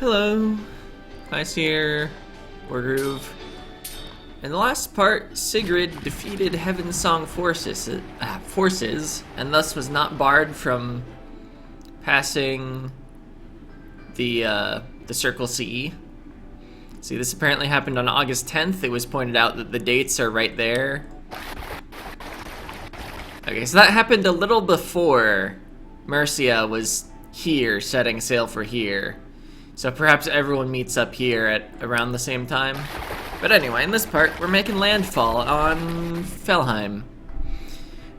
Hello, Ice here, Wargroove. In the last part, Sigrid defeated Heaven's Song forces, and thus was not barred from passing the Circle CE. See, this apparently happened on August 10th. It was pointed out that the dates are right there. Okay, so that happened a little before Mercia was here, setting sail for here. So perhaps everyone meets up here at around the same time. But anyway, in this part, we're making landfall on Felheim.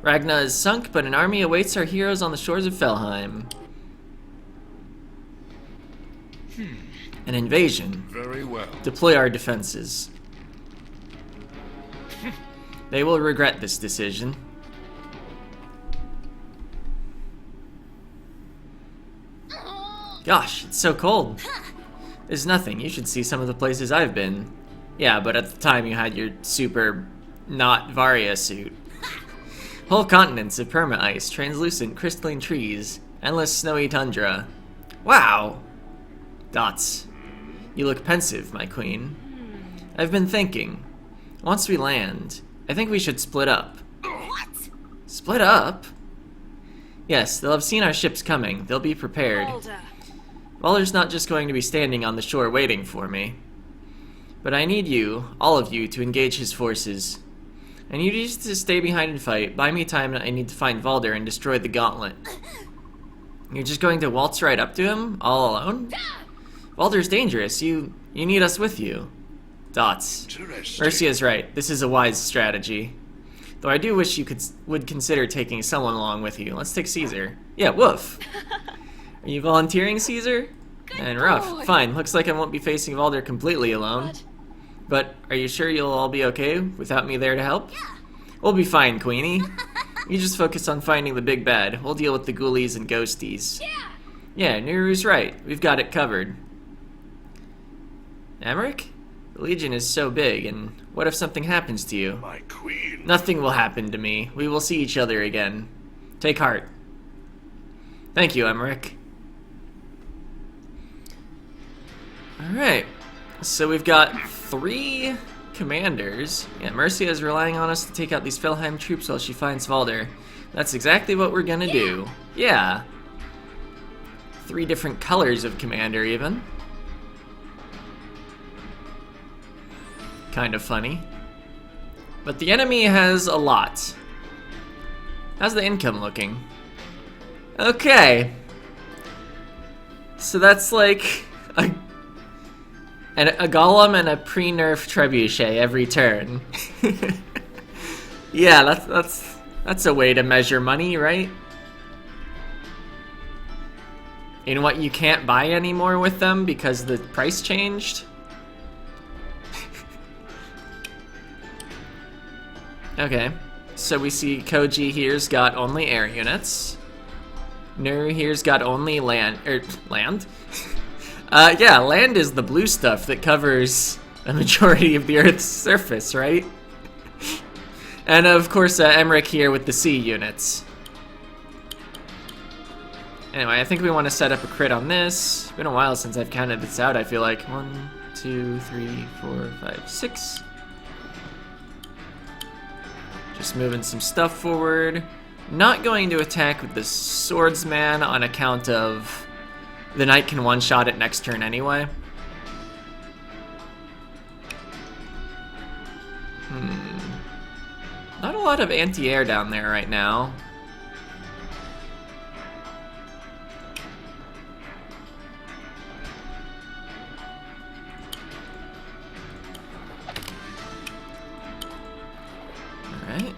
Ragna is sunk, but an army awaits our heroes on the shores of Felheim. An invasion. Very well. Deploy our defenses. They will regret this decision. Gosh, it's so cold. There's nothing. You should see some of the places I've been. Yeah, but at the time you had your super not Varia suit. Whole continents of perma-ice, translucent crystalline trees, endless snowy tundra. Wow! Dots. You look pensive, my queen. I've been thinking. Once we land, I think we should split up. What? Split up? Yes, they'll have seen our ships coming. They'll be prepared. Waller's not just going to be standing on the shore waiting for me. But I need you, all of you, to engage his forces. I need you to stay behind and fight. Buy me time. I need to find Valder and destroy the gauntlet. You're just going to waltz right up to him, all alone? Valder's dangerous. You need us with you. Dots. Mercia's right. This is a wise strategy. Though I do wish you would consider taking someone along with you. Let's take Caesar. Yeah, woof. Are you volunteering, Caesar? And rough. Fine. Looks like I won't be facing Valder completely alone. What? But are you sure you'll all be okay without me there to help? Yeah. We'll be fine, Queenie. You just focus on finding the big bad. We'll deal with the ghoulies and ghosties. Yeah. Yeah, Neru's right. We've got it covered. Emmerich? The Legion is so big, and what if something happens to you? My queen. Nothing will happen to me. We will see each other again. Take heart. Thank you, Emmerich. Alright, so we've got 3 commanders. Yeah, Mercia is relying on us to take out these Felheim troops while she finds Valder. That's exactly what we're gonna do. Yeah. 3 different colors of commander, even. Kind of funny. But the enemy has a lot. How's the income looking? Okay. So that's like a golem and a pre-nerf trebuchet every turn. Yeah, that's a way to measure money, right? In what you can't buy anymore with them because the price changed. Okay, so we see Koji here's got only air units. Nuru here's got only land. Yeah, land is the blue stuff that covers a majority of the Earth's surface, right? And of course, Emmerich here with the sea units. Anyway, I think we want to set up a crit on this. It's been a while since I've counted this out, I feel like. 1, 2, 3, 4, 5, 6. Just moving some stuff forward. Not going to attack with the swordsman on account of the knight can one-shot it next turn anyway. Not a lot of anti-air down there right now. Alright.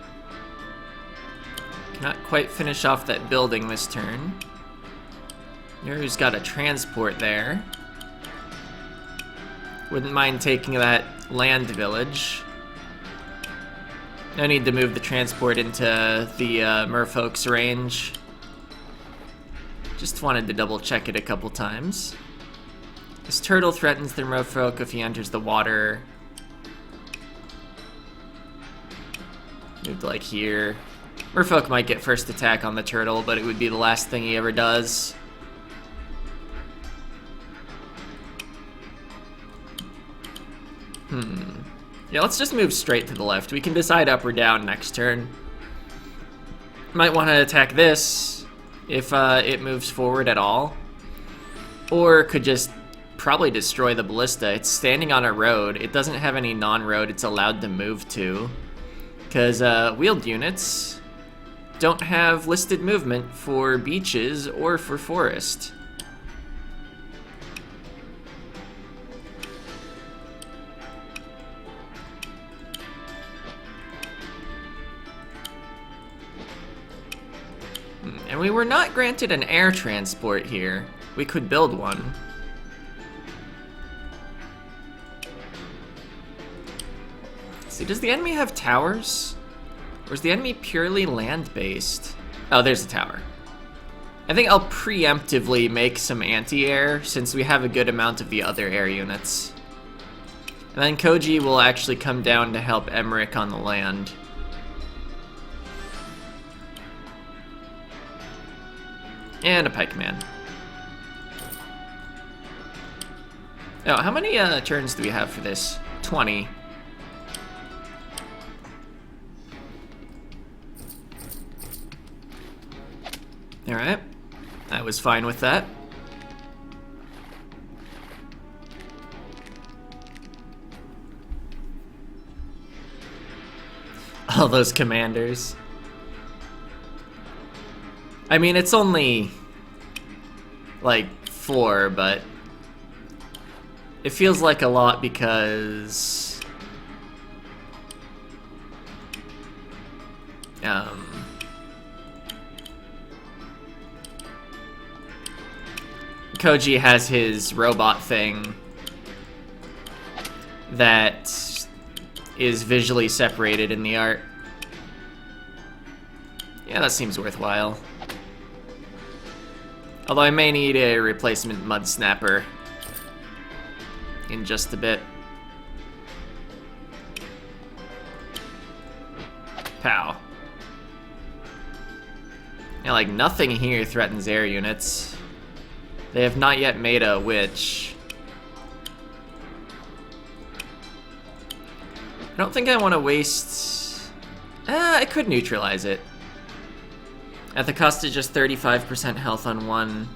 Cannot quite finish off that building this turn. Neru's got a transport there. Wouldn't mind taking that land village. No need to move the transport into the merfolk's range. Just wanted to double check it a couple times. This turtle threatens the merfolk if he enters the water. Move to like here. Merfolk might get first attack on the turtle, but it would be the last thing he ever does. Yeah, let's just move straight to the left. We can decide up or down next turn. Might want to attack this if it moves forward at all. Or could just probably destroy the ballista. It's standing on a road. It doesn't have any non-road it's allowed to move to. Because wheeled units don't have listed movement for beaches or for forest. And we were not granted an air transport here. We could build one. See, does the enemy have towers? Or is the enemy purely land-based? Oh, there's a tower. I think I'll preemptively make some anti-air since we have a good amount of the other air units. And then Koji will actually come down to help Emmerich on the land. And a pikeman. Oh, how many turns do we have for this? 20. Alright. I was fine with that. All those commanders. I mean, it's only like 4, but it feels like a lot because Koji has his robot thing that is visually separated in the art. Yeah, that seems worthwhile. Although I may need a replacement mud snapper in just a bit. Pow. Yeah, like nothing here threatens air units. They have not yet made a witch. I don't think I want to waste... I could neutralize it. At the cost of just 35% health on one.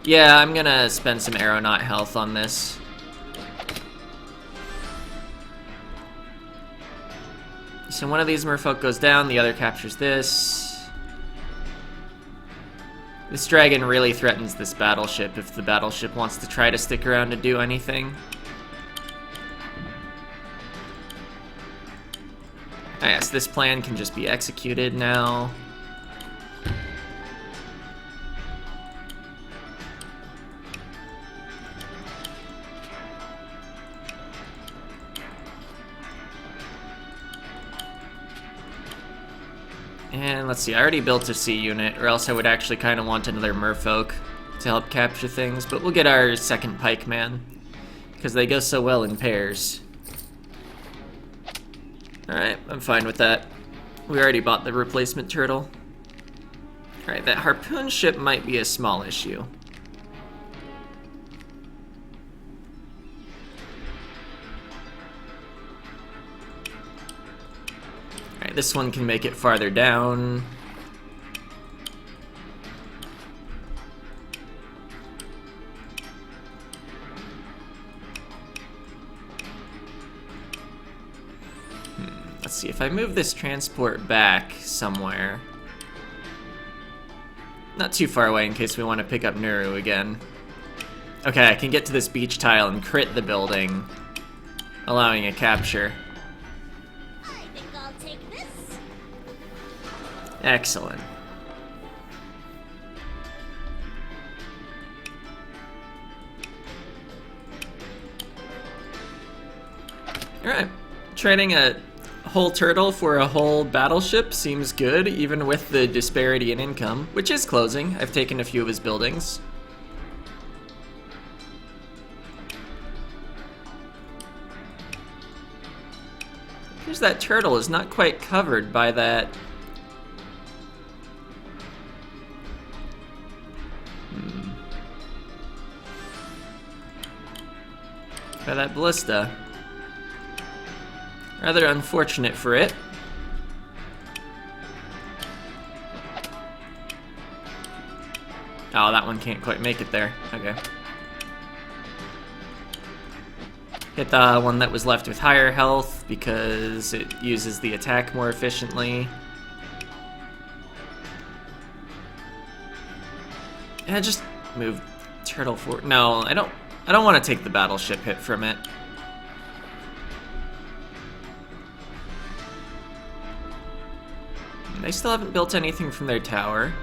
Yeah, I'm gonna spend some aeronaut health on this. So one of these merfolk goes down, the other captures this. This dragon really threatens this battleship if the battleship wants to try to stick around to do anything. Ah, yes, this plan can just be executed now. And let's see, I already built a sea unit, or else I would actually kind of want another merfolk to help capture things, but we'll get our second pikeman, because they go so well in pairs. Alright, I'm fine with that. We already bought the replacement turtle. Alright, that harpoon ship might be a small issue. Alright, this one can make it farther down. Let's see, if I move this transport back somewhere. Not too far away in case we want to pick up Nuru again. Okay, I can get to this beach tile and crit the building, allowing a capture. Excellent. Alright. Trading a whole turtle for a whole battleship seems good, even with the disparity in income, which is closing. I've taken a few of his buildings. Here's that turtle is not quite covered by that. By that ballista. Rather unfortunate for it. Oh, that one can't quite make it there. Okay. Hit the one that was left with higher health because it uses the attack more efficiently. Yeah, just move turtle forward. No, I don't want to take the battleship hit from it. They still haven't built anything from their tower.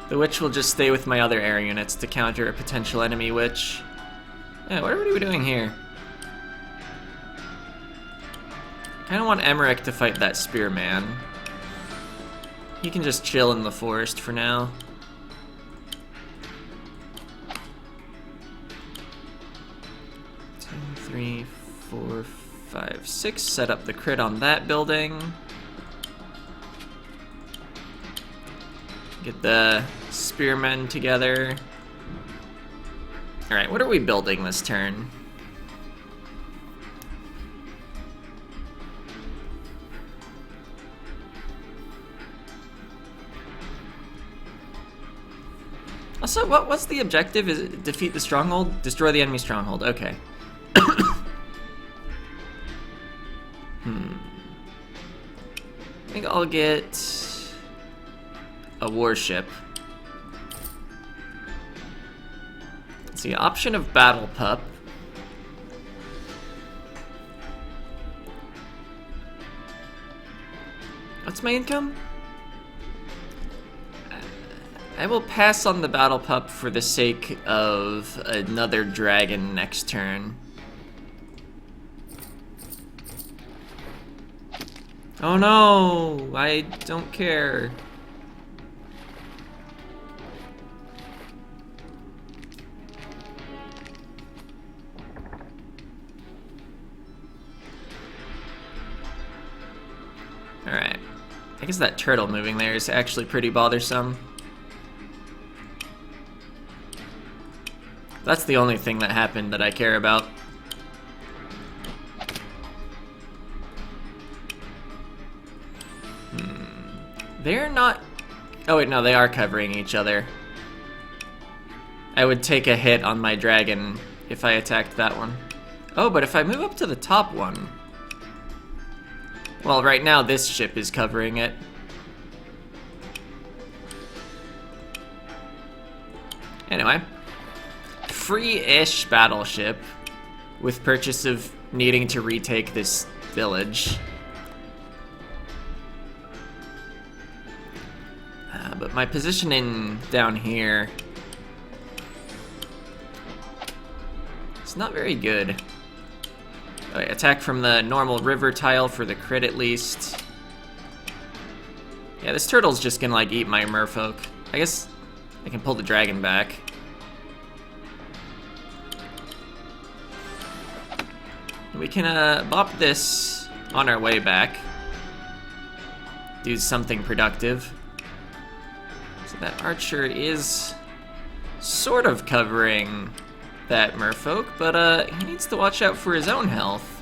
The witch will just stay with my other air units to counter a potential enemy witch. Yeah, what are we doing here? I kinda want Emmerich to fight that spearman. He can just chill in the forest for now. Two, 3, 4, 5, 6. Set up the crit on that building. Get the spearmen together. Alright, what are we building this turn? Also, what's the objective? Is it defeat the stronghold? Destroy the enemy stronghold. Okay. I think I'll get a warship. Let's see, option of battle pup. What's my income? I will pass on the battle pup for the sake of another dragon next turn. Oh no, I don't care. Alright. I guess that turtle moving there is actually pretty bothersome. That's the only thing that happened that I care about. They're not... Oh wait, no, they are covering each other. I would take a hit on my dragon if I attacked that one. Oh, but if I move up to the top one... Well, right now this ship is covering it. Anyway. Free-ish battleship with purchase of needing to retake this village. But my positioning down here is not very good. Right, attack from the normal river tile for the crit at least. Yeah, this turtle's just gonna like eat my merfolk. I guess I can pull the dragon back. We can bop this on our way back. Do something productive. So that archer is sort of covering that merfolk, but he needs to watch out for his own health.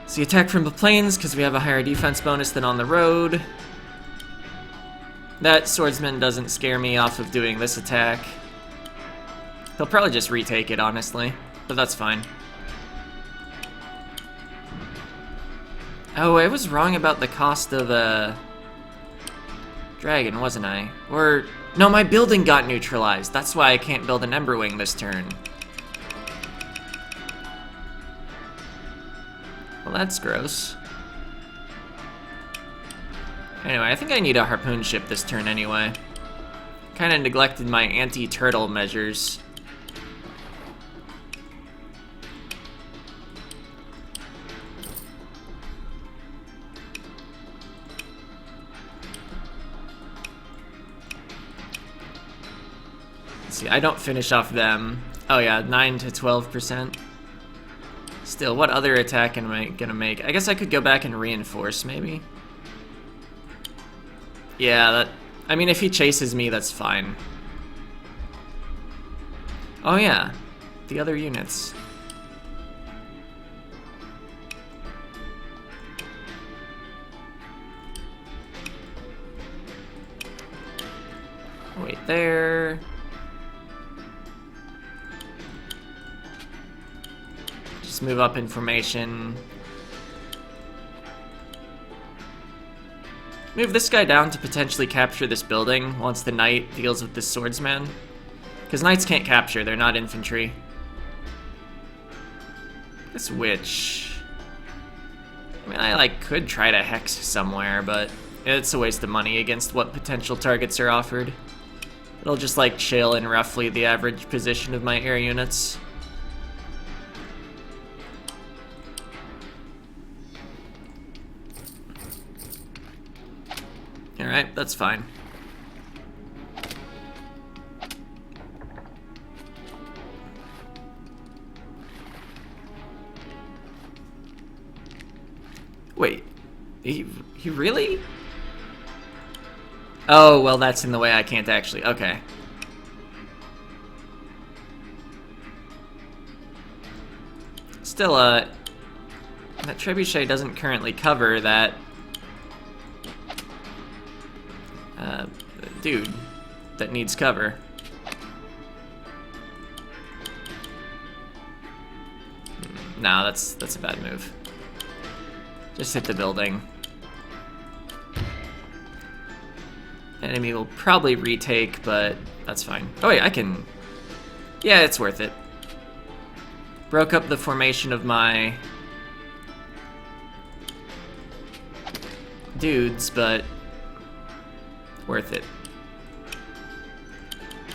So attack from the plains, because we have a higher defense bonus than on the road. That swordsman doesn't scare me off of doing this attack. He'll probably just retake it, honestly, but that's fine. Oh, I was wrong about the cost of a dragon, wasn't I? Or... No, my building got neutralized. That's why I can't build an Emberwing this turn. Well, that's gross. Anyway, I think I need a harpoon ship this turn anyway. Kinda neglected my anti-turtle measures. See, I don't finish off them. Oh yeah, 9 to 12%. Still, what other attack am I gonna make? I guess I could go back and reinforce, maybe? Yeah, that... I mean, if he chases me, that's fine. Oh yeah, the other units. there. Just move up in formation. Move this guy down to potentially capture this building once the knight deals with this swordsman. Because knights can't capture, they're not infantry. This witch... I mean, I could try to hex somewhere, but it's a waste of money against what potential targets are offered. It'll just chill in roughly the average position of my air units. Alright, that's fine. Wait, he really? Oh, well, that's in the way I can't actually, okay. Still, that trebuchet doesn't currently cover that dude that needs cover. No, that's a bad move. Just hit the building. Enemy will probably retake, but that's fine. Oh wait, I can... Yeah, it's worth it. Broke up the formation of my dudes, but worth it.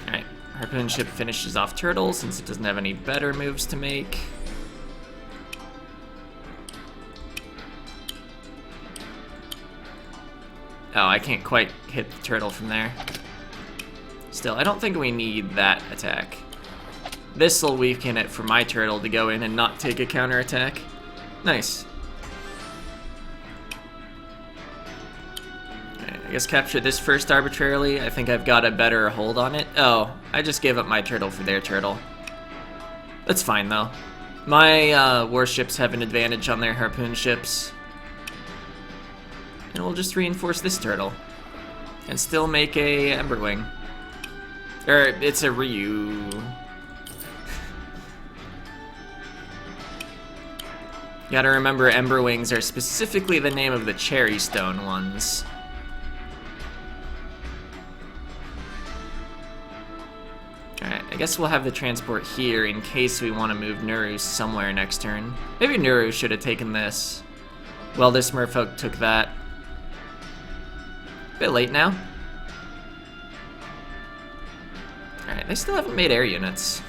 Alright, harpoon ship finishes off turtle since it doesn't have any better moves to make. Oh, I can't quite hit the turtle from there. Still, I don't think we need that attack. This'll weaken it for my turtle to go in and not take a counterattack. Nice. Okay, I guess capture this first arbitrarily. I think I've got a better hold on it. Oh, I just gave up my turtle for their turtle. That's fine, though. My warships have an advantage on their harpoon ships. And we'll just reinforce this turtle. And still make a Emberwing. Or, it's a Ryu. Gotta remember, Emberwings are specifically the name of the cherry stone ones. Alright, I guess we'll have the transport here in case we want to move Nuru somewhere next turn. Maybe Nuru should have taken this. Well, this merfolk took that. Bit late now. Alright, they still haven't made air units.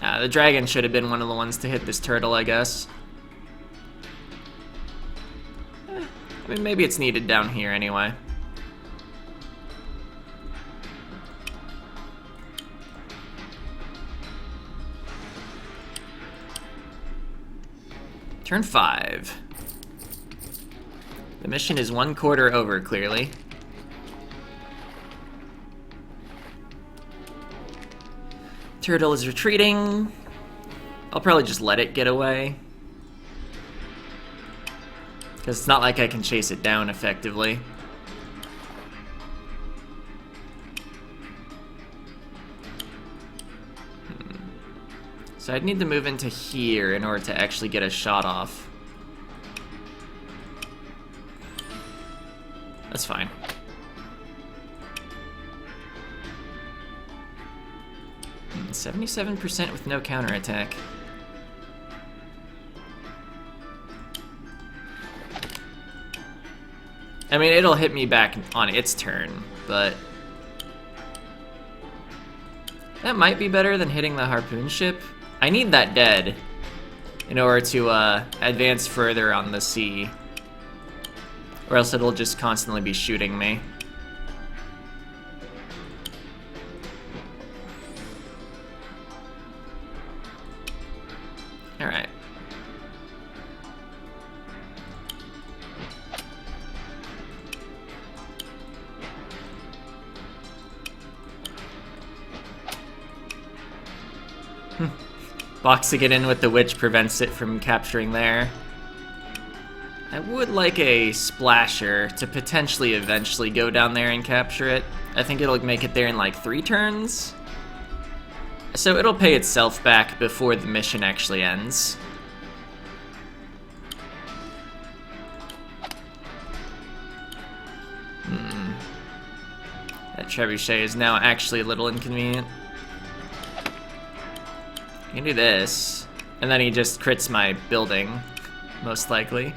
The dragon should have been one of the ones to hit this turtle, I guess. I mean, maybe it's needed down here anyway. Turn 5. The mission is 1/4 over, clearly. Turtle is retreating. I'll probably just let it get away. Because it's not like I can chase it down effectively. So I'd need to move into here in order to actually get a shot off. That's fine. 77% with no counterattack. I mean, it'll hit me back on its turn, but that might be better than hitting the harpoon ship. I need that dead in order to advance further on the sea, or else it'll just constantly be shooting me. Alright. Boxing it in with the witch prevents it from capturing there. I would like a splasher to potentially eventually go down there and capture it. I think it'll make it there in like 3 turns. So it'll pay itself back before the mission actually ends. That trebuchet is now actually a little inconvenient. I can do this, and then he just crits my building, most likely.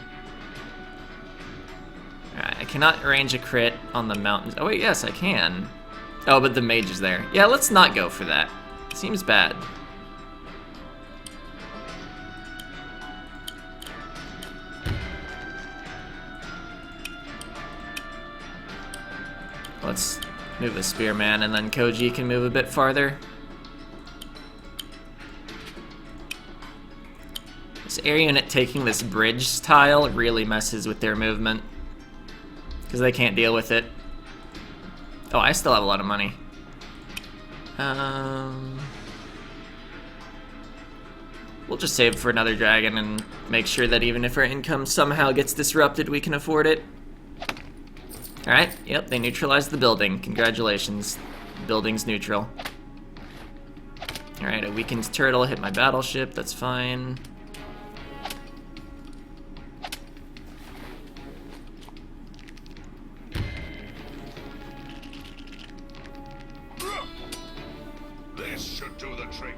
Alright, I cannot arrange a crit on the mountains. Oh wait, yes, I can. Oh, but the mage is there. Yeah, let's not go for that. Seems bad. Let's move the spearman, and then Koji can move a bit farther. This air unit taking this bridge tile really messes with their movement, because they can't deal with it. Oh, I still have a lot of money. We'll just save for another dragon and make sure that even if our income somehow gets disrupted, we can afford it. Alright, yep, they neutralized the building. Congratulations. The building's neutral. Alright, a weakened turtle hit my battleship, that's fine. This should do the trick.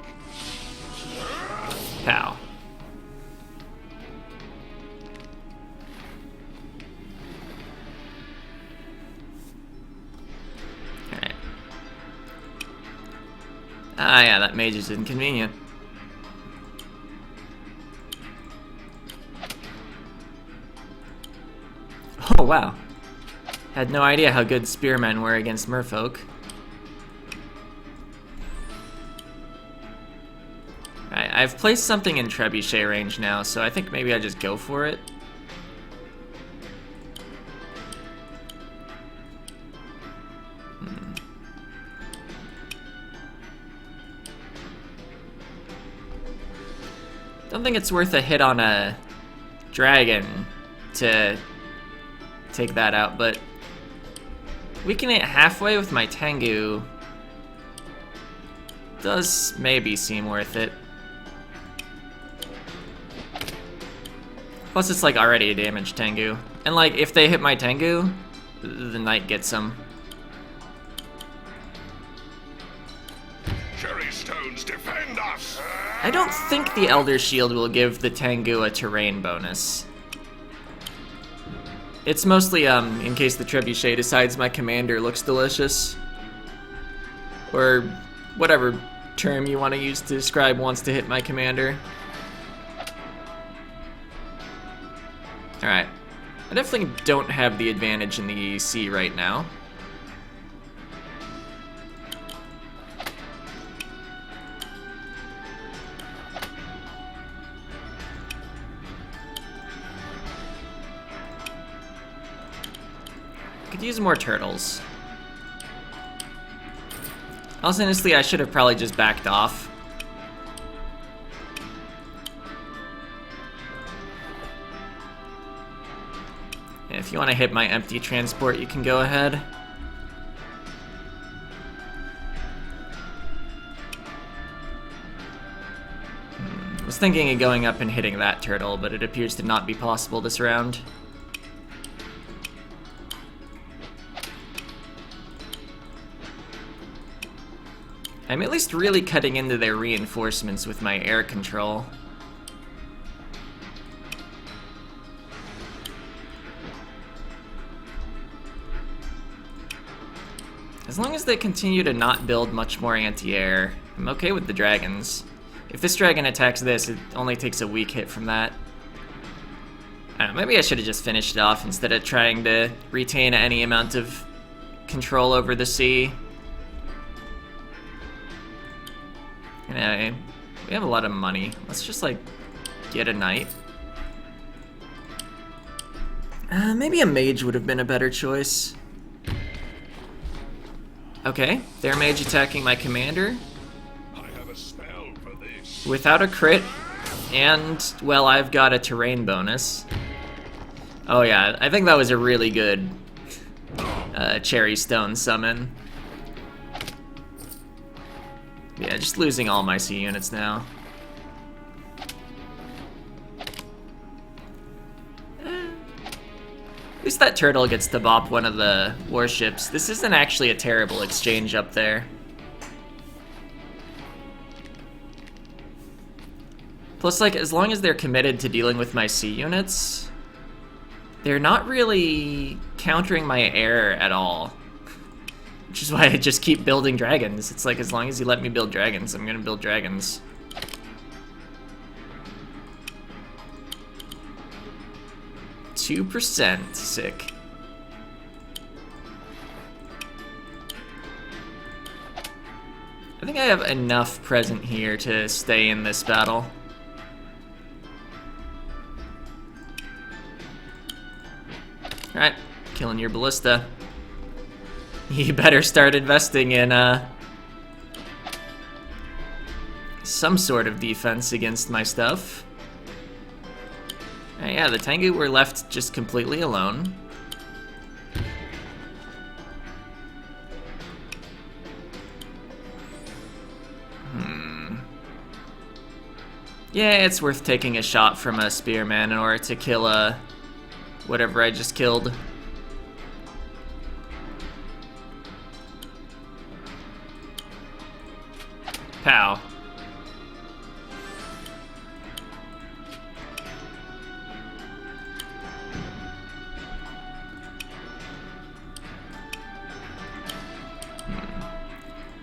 Pow. Alright. Ah, yeah, that mage is inconvenient. Oh, wow. Had no idea how good spearmen were against merfolk. Alright, I've placed something in trebuchet range now, so I think maybe I just go for it. Don't think it's worth a hit on a dragon to take that out, but weakening it halfway with my Tengu does maybe seem worth it. Plus it's like already a damaged Tengu. And like if they hit my Tengu, the knight gets them. Cherry stones defend us. I don't think the Elder Shield will give the Tengu a terrain bonus. It's mostly in case the trebuchet decides my commander looks delicious. Or whatever term you want to use to describe wants to hit my commander. Alright. I definitely don't have the advantage in the sea right now. Could use more turtles. Honestly, I should have probably just backed off. If you want to hit my empty transport, you can go ahead. I was thinking of going up and hitting that turtle, but it appears to not be possible this round. I'm at least really cutting into their reinforcements with my air control. As long as they continue to not build much more anti-air, I'm okay with the dragons. If this dragon attacks this, it only takes a weak hit from that. I don't know, maybe I should have just finished it off instead of trying to retain any amount of control over the sea. Anyway, we have a lot of money. Let's just, like, get a knight. Maybe a mage would have been a better choice. Okay, their mage attacking my commander. I have a spell for this. Without a crit, and, well, I've got a terrain bonus. Oh yeah, I think that was a really good cherry stone summon. Yeah, just losing all my C units now. At least that turtle gets to bop one of the warships. This isn't actually a terrible exchange up there. Plus, like, as long as they're committed to dealing with my C units, they're not really countering my air at all. Which is why I just keep building dragons. It's like, as long as you let me build dragons, I'm gonna build dragons. %, sick. I think I have enough present here to stay in this battle. Alright, killing your ballista. You better start investing in some sort of defense against my stuff. Yeah, the Tengu were left just completely alone. Yeah, it's worth taking a shot from a spearman in order to kill whatever I just killed. Pow.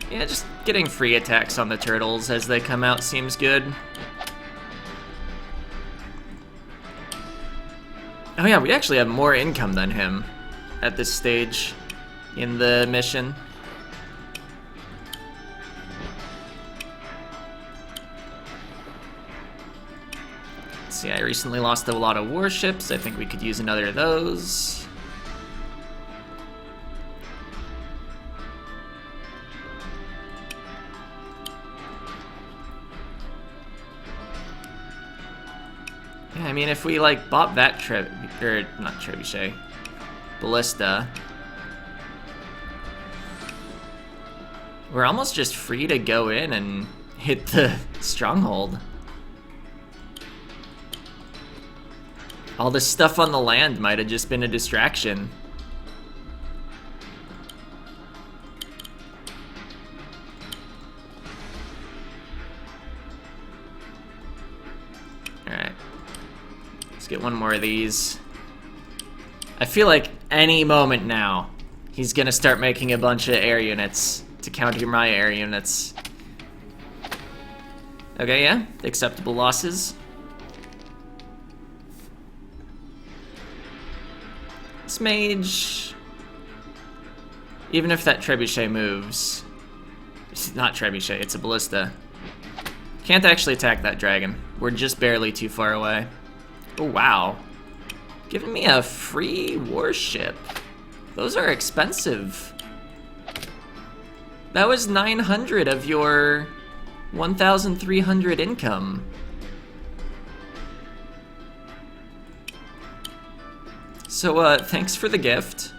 Yeah, just getting free attacks on the turtles as they come out seems good. Oh yeah, we actually have more income than him at this stage in the mission. See, I recently lost a lot of warships. I think we could use another of those. Yeah, I mean, if we, like, bought that not trebuchet, ballista, we're almost just free to go in and hit the stronghold. All this stuff on the land might have just been a distraction. Alright. Let's get one more of these. I feel like any moment now, he's gonna start making a bunch of air units to counter my air units. Okay, yeah, acceptable losses. This mage, even if that trebuchet moves, it's not trebuchet, it's a ballista. Can't actually attack that dragon. We're just barely too far away. Oh wow, giving me a free warship. Those are expensive. That was 900 of your 1,300 income. So, thanks for the gift.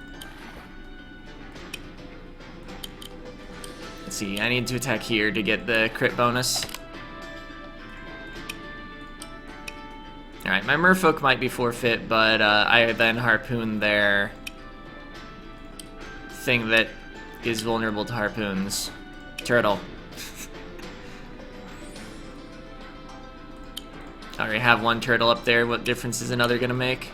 Let's see, I need to attack here to get the crit bonus. Alright, my merfolk might be forfeit, but I then harpoon their thing that is vulnerable to harpoons. Turtle. I already have one turtle up there. What difference is another gonna make?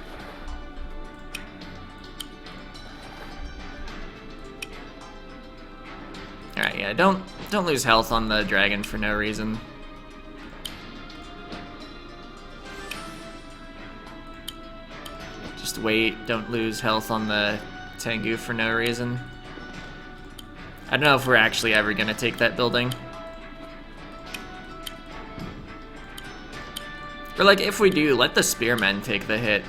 Alright, yeah, don't lose health on the dragon for no reason. Just wait, don't lose health on the Tengu for no reason. I don't know if we're actually ever gonna take that building. Or like, if we do, let the spearmen take the hit.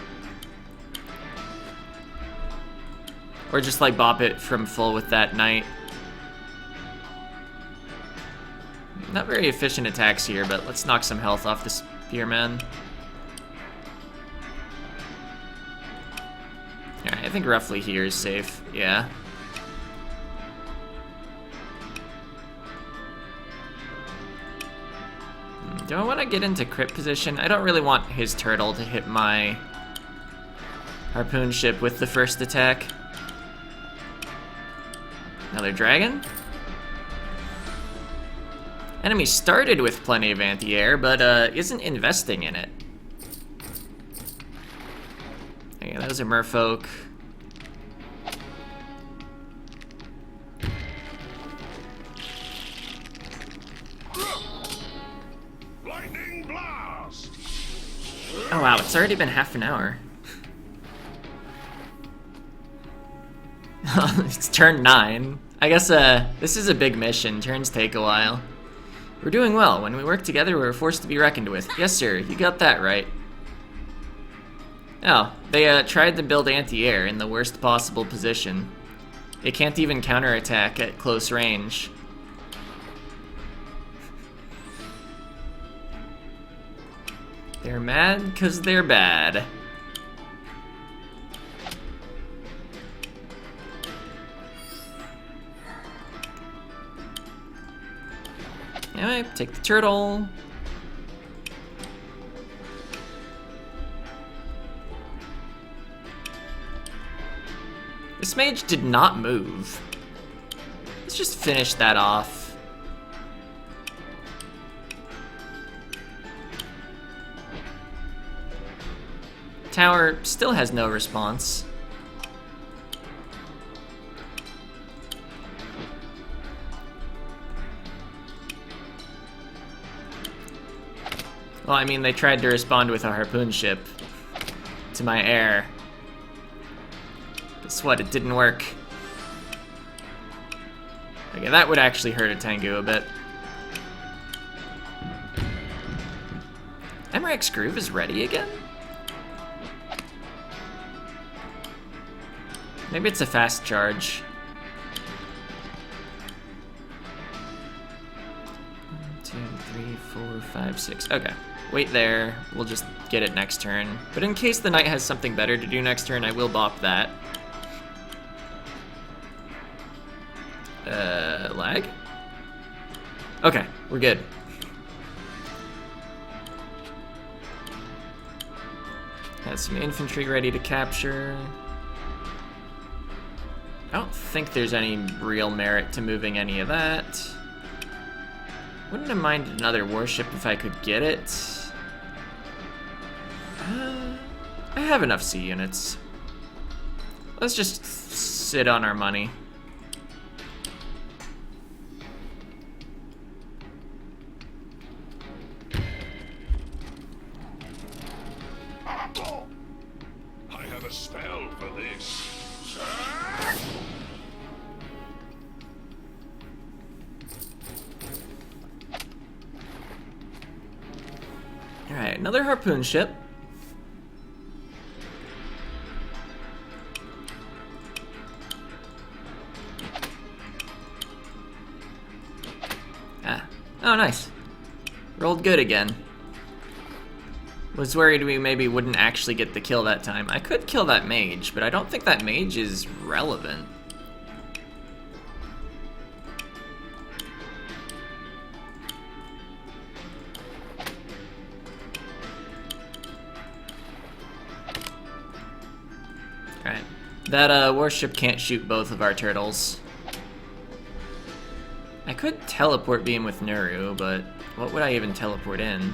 Or just like bop it from full with that knight. Not very efficient attacks here, but let's knock some health off the spearman. think roughly here is safe. Yeah. Do I want to get into crit position? I don't really want his turtle to hit my harpoon ship with the first attack. Another dragon? Enemy started with plenty of anti-air, but isn't investing in it. Okay, those are merfolk. Lightning blast! Oh wow, it's already been half an hour. It's turn 9. I guess this is a big mission. Turns take a while. We're doing well. When we work together, we're a force to be reckoned with. Yes, sir. You got that right. Oh, they tried to build anti-air in the worst possible position. It can't even counterattack at close range. They're mad because they're bad. Anyway, take the turtle. This mage did not move. Let's just finish that off. Tower still has no response. Well, I mean, they tried to respond with a harpoon ship to my air. Guess what? It didn't work. Okay, that would actually hurt a Tengu a bit. Emrak's Groove is ready again? Maybe it's a fast charge. 1, 2, 3, 4, 5, 6. Okay. Wait there. We'll just get it next turn. But in case the knight has something better to do next turn, I will bop that. Lag? Okay, we're good. Has some infantry ready to capture. I don't think there's any real merit to moving any of that. Wouldn't have minded another warship if I could get it. I have enough sea units. Let's just sit on our money. I have a spell for this. Alright, another harpoon ship. Ah. Oh, nice. Rolled good again. Was worried we maybe wouldn't actually get the kill that time. I could kill that mage, but I don't think that mage is relevant. Alright. That warship can't shoot both of our turtles. I could teleport beam with Nuru, but what would I even teleport in?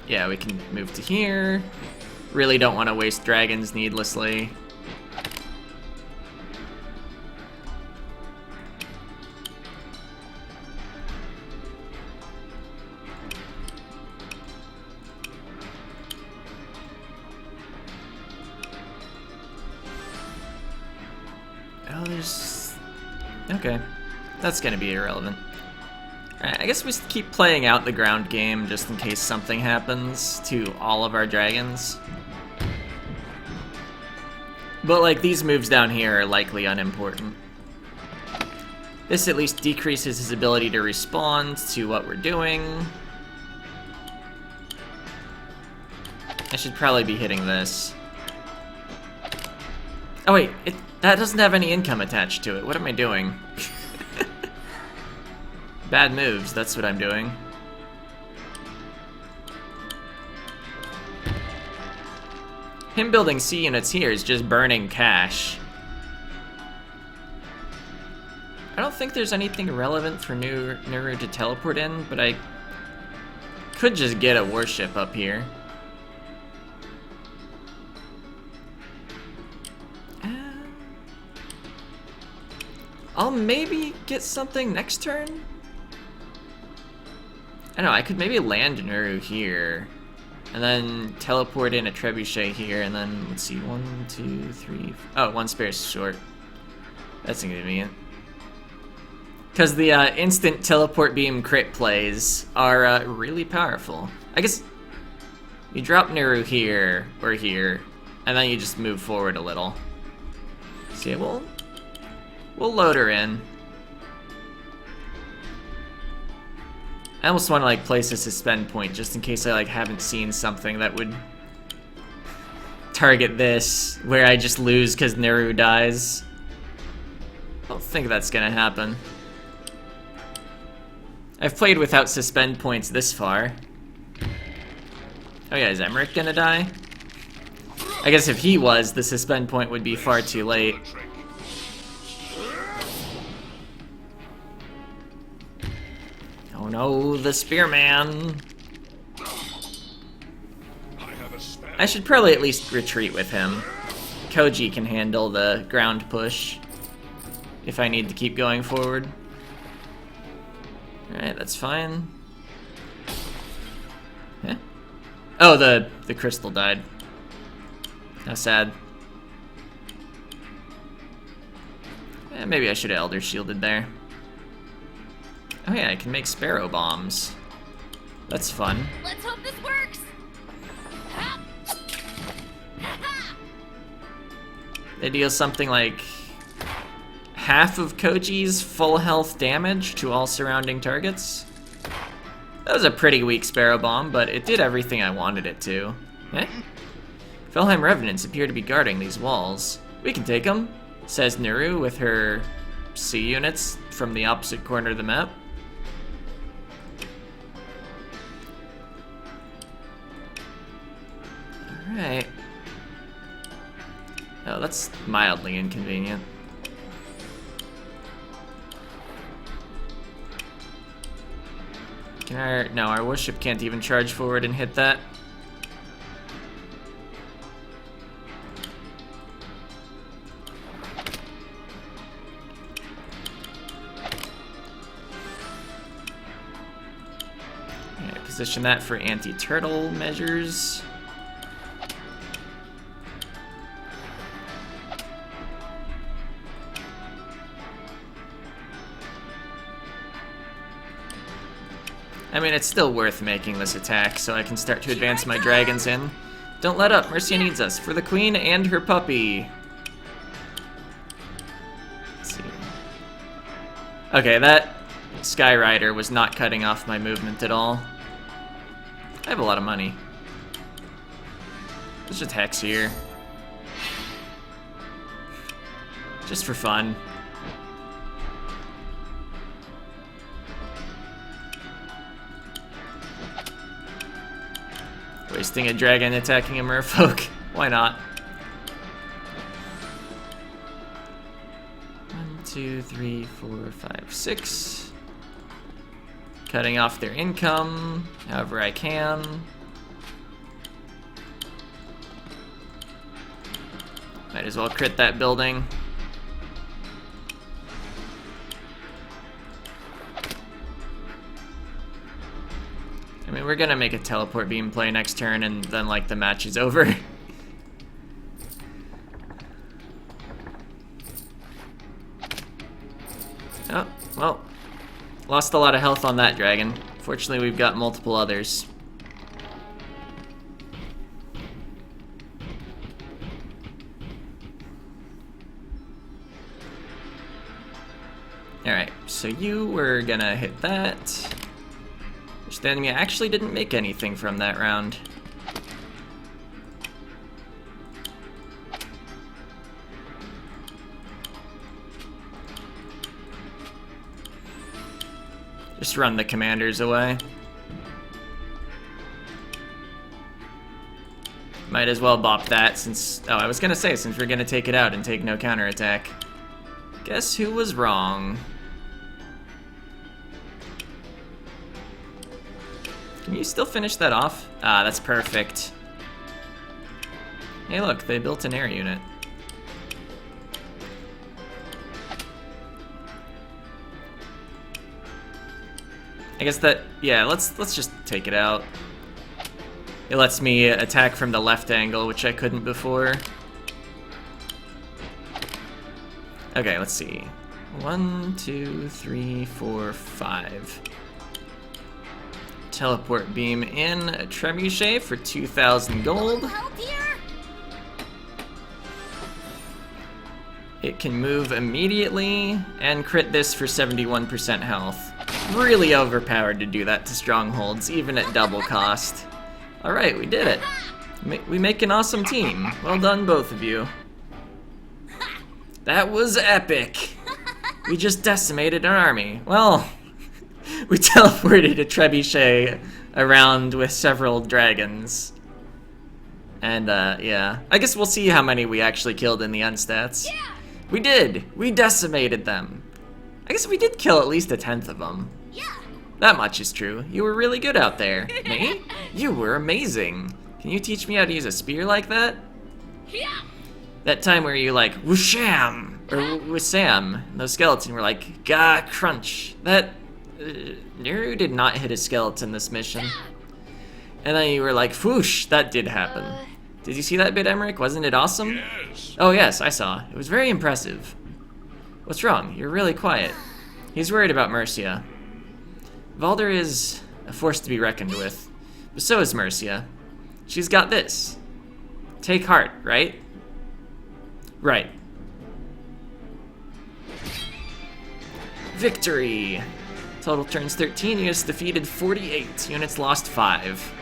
Yeah, we can move to here. Really don't want to waste dragons needlessly. Oh, there's... Okay. That's gonna be irrelevant. Alright, I guess we keep playing out the ground game just in case something happens to all of our dragons. But, like, these moves down here are likely unimportant. This at least decreases his ability to respond to what we're doing. I should probably be hitting this. Oh wait, that doesn't have any income attached to it. What am I doing? Bad moves, that's what I'm doing. Him building C units here is just burning cash. I don't think there's anything relevant for Nuru to teleport in, but I could just get a warship up here. I'll maybe get something next turn? I don't know, I could maybe land Nuru here, and then teleport in a trebuchet here, and then, let's see, 1, 2, 3, oh, one spare short. That's inconvenient. Because the instant teleport beam crit plays are really powerful. I guess you drop Nuru here, or here, and then you just move forward a little. So yeah, we'll load her in. I almost want to like place a suspend point just in case I like haven't seen something that would target this where I just lose because Nuru dies. I don't think that's gonna happen. I've played without suspend points this far. Oh yeah, is Emmerich gonna die? I guess if he was, the suspend point would be far too late. Oh no, the spearman! I should probably at least retreat with him. Koji can handle the ground push if I need to keep going forward. Alright, that's fine. Huh? Oh, the crystal died. How sad. Maybe I should have Elder Shielded there. Oh yeah, I can make sparrow bombs. That's fun. Let's hope this works. They deal something like half of Koji's full health damage to all surrounding targets. That was a pretty weak sparrow bomb, but it did everything I wanted it to. Eh? Felheim Revenants appear to be guarding these walls. We can take them, says Nuru with her C units from the opposite corner of the map. Alright. Oh, that's mildly inconvenient. No, our warship can't even charge forward and hit that. Yeah, position that for anti-turtle measures. I mean, it's still worth making this attack, so I can start to advance my dragons in. Don't let up, Mercia needs us, for the queen and her puppy. Let's see. Okay, that Skyrider was not cutting off my movement at all. I have a lot of money. Let's just hex here. Just for fun. Wasting a dragon attacking a merfolk. Why not? 1, 2, 3, 4, 5, 6. Cutting off their income however I can. Might as well crit that building. I mean, we're gonna make a teleport beam play next turn, and then, like, the match is over. Oh, well. Lost a lot of health on that dragon. Fortunately, we've got multiple others. Alright, so you were gonna hit that. Which the enemy actually didn't make anything from that round. Just run the commanders away. Might as well bop that since... Oh, I was gonna say, since we're gonna take it out and take no counterattack. Guess who was wrong? Can you still finish that off? Ah, that's perfect. Hey look, they built an air unit. I guess that, yeah, let's just take it out. It lets me attack from the left angle, which I couldn't before. Okay, let's see. 1, 2, 3, 4, 5. Teleport beam in a trebuchet for 2,000 gold. It can move immediately and crit this for 71% health. Really overpowered to do that to strongholds, even at double cost. Alright, we did it. We make an awesome team. Well done, both of you. That was epic. We just decimated an army. Well, we teleported a trebuchet around with several dragons. And, yeah. I guess we'll see how many we actually killed in the unstats. Yeah. We did! We decimated them. I guess we did kill at least 1/10 of them. Yeah. That much is true. You were really good out there. Me? You were amazing. Can you teach me how to use a spear like that? Yeah. That time where you like, whoosham! Or whoosham. And those skeletons were like, gah, crunch. That... Nuru did not hit a skeleton this mission. And then you were like, whoosh, that did happen. Did you see that bit, Emmerich? Wasn't it awesome? Yes. Oh yes, I saw. It was very impressive. What's wrong? You're really quiet. He's worried about Mercia. Valder is a force to be reckoned with, but so is Mercia. She's got this. Take heart, right? Right. Victory! Total turns 13, units defeated 48, units lost 5.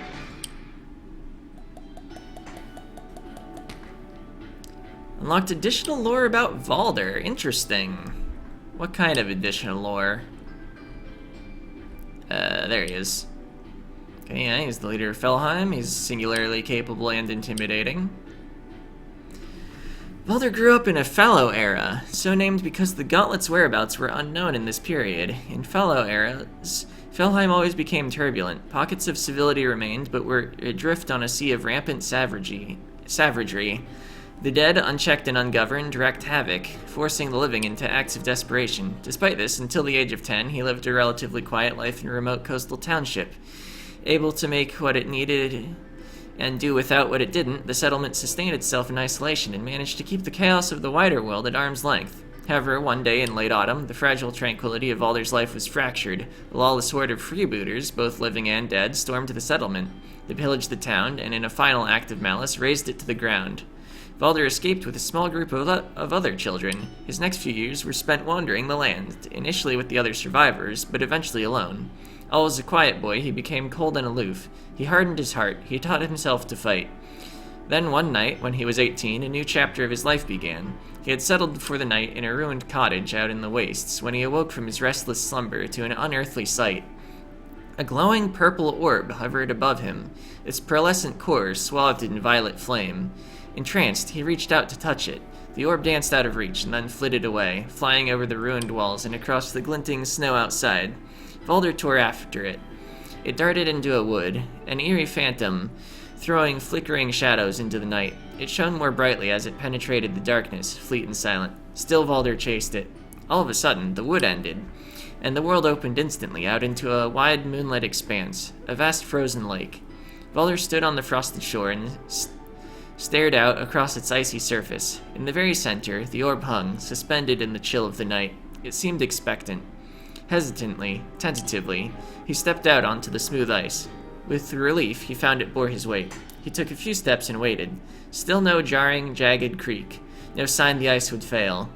Unlocked additional lore about Valder. Interesting. What kind of additional lore? There he is. Okay, yeah, he's the leader of Felheim. He's singularly capable and intimidating. Valder grew up in a fallow era, so named because the Gauntlet's whereabouts were unknown in this period. In fallow eras, Felheim always became turbulent. Pockets of civility remained, but were adrift on a sea of rampant savagery. The dead, unchecked and ungoverned, wreaked havoc, forcing the living into acts of desperation. Despite this, until the age of 10, he lived a relatively quiet life in a remote coastal township. Able to make what it needed and do without what it didn't, the settlement sustained itself in isolation and managed to keep the chaos of the wider world at arm's length. However, one day in late autumn, the fragile tranquility of Valder's life was fractured. A lawless horde of freebooters, both living and dead, stormed the settlement. They pillaged the town, and in a final act of malice, razed it to the ground. Valder escaped with a small group of other children. His next few years were spent wandering the land, initially with the other survivors, but eventually alone. Always a quiet boy, he became cold and aloof. He hardened his heart. He taught himself to fight. Then one night, when he was 18, a new chapter of his life began. He had settled for the night in a ruined cottage out in the wastes, when he awoke from his restless slumber to an unearthly sight. A glowing purple orb hovered above him, its pearlescent core swathed in violet flame. Entranced, he reached out to touch it. The orb danced out of reach and then flitted away, flying over the ruined walls and across the glinting snow outside. Valder tore after it. It darted into a wood, an eerie phantom, throwing flickering shadows into the night. It shone more brightly as it penetrated the darkness, fleet and silent. Still Valder chased it. All of a sudden, the wood ended, and the world opened instantly out into a wide moonlit expanse, a vast frozen lake. Valder stood on the frosted shore and stared out across its icy surface. In the very center, the orb hung, suspended in the chill of the night. It seemed expectant. Hesitantly, tentatively, he stepped out onto the smooth ice. With relief, he found it bore his weight. He took a few steps and waited. Still no jarring, jagged creak. No sign the ice would fail.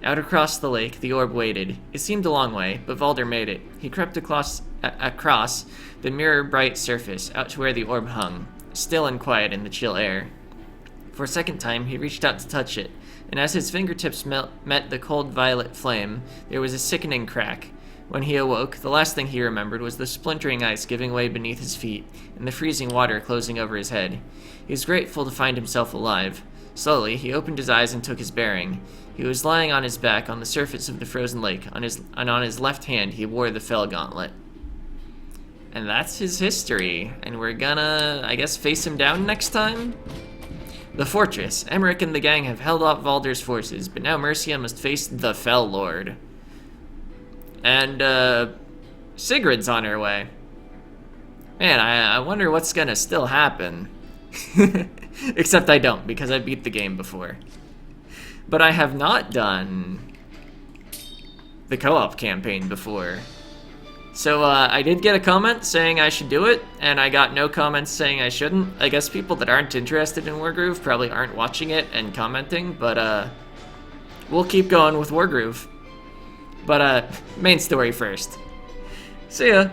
Out across the lake, the orb waited. It seemed a long way, but Valder made it. He crept across the mirror-bright surface, out to where the orb hung, still and quiet in the chill air. For a second time, he reached out to touch it, and as his fingertips met the cold violet flame, there was a sickening crack. When he awoke, the last thing he remembered was the splintering ice giving way beneath his feet, and the freezing water closing over his head. He was grateful to find himself alive. Slowly, he opened his eyes and took his bearing. He was lying on his back on the surface of the frozen lake, and on his left hand he wore the Fell Gauntlet. And that's his history, and we're gonna, I guess, face him down next time? The fortress. Emmerich and the gang have held off Valder's forces, but now Mercia must face the Fell Lord. And, Sigrid's on her way. Man, I wonder what's gonna still happen. Except I don't, because I beat the game before. But I have not done the co-op campaign before. So, I did get a comment saying I should do it, and I got no comments saying I shouldn't. I guess people that aren't interested in Wargroove probably aren't watching it and commenting, but, we'll keep going with Wargroove. But, main story first. See ya!